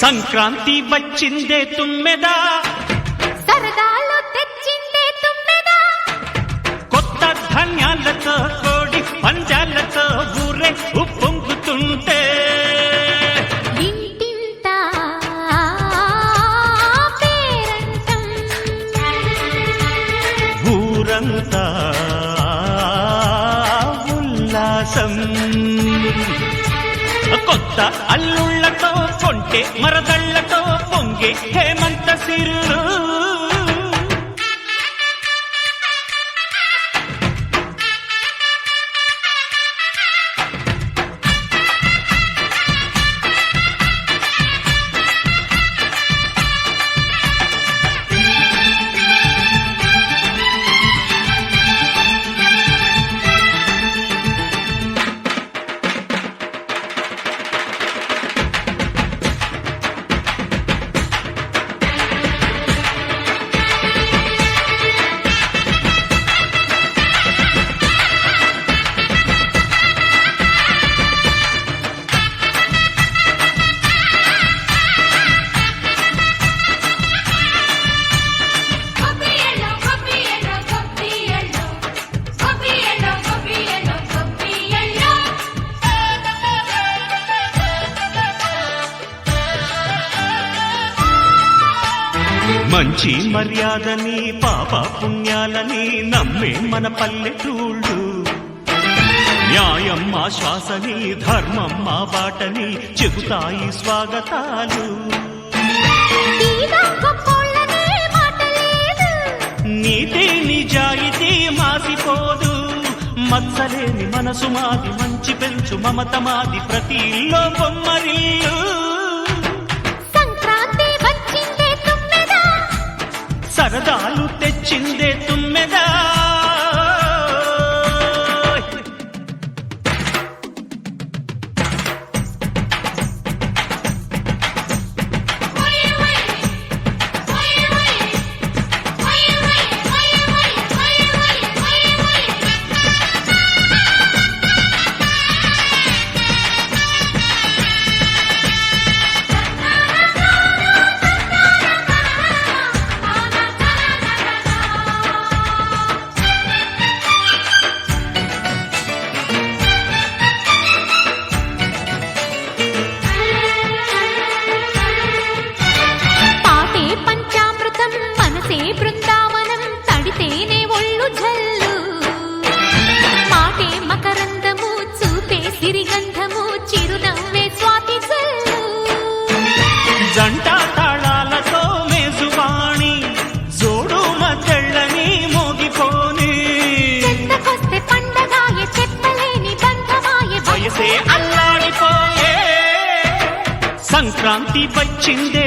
సంక్రాంతి వచ్చిందే తుమ్మెదా, సరదాలు తెచ్చిందే తుమ్మెదా, కొత్త ధాన్యాలతో కోడి పంజాలతో ఊరే ఉప్పొంగుతుంటే ఇంటింత పేరంటం, ఊరంతా ఉల్లాసం. కొత్త అల్లుళ్లతో కొంటే మరదళ్లతో పొంగే హేమంత సిరులు. మంచి మర్యాదని పాప పుణ్యాలని నమ్మే మన పల్లెటూళ్ళు, న్యాయం మా శ్వాసని ధర్మం మా బాటని చెబుతాయి స్వాగతాలు. నీతి నిజాయితీ మాసిపోదు, మత్సలేని మనసు మాది, మంచి పెంచు మమత మాది, ప్రతి ఇల్లో బొమ్మరిల్లు. సరదాలు తెచ్చిందే తుమ్మెదా, బృందావనం తడితేనే ఒళ్ళు జల్లు, మాటే మకరందము చూపే సిరిగంధము, చిరునవ్వే స్వాతి జల్లు. జంట తాళాలతో మేజువాణి జోడు మద్దళ్ళని మోగిపోని, చెత్తకొస్తే పండగాయే చెప్పలేని బంధమాయే, వయసే అల్లాడిపోయే. సంక్రాంతి వచ్చిందే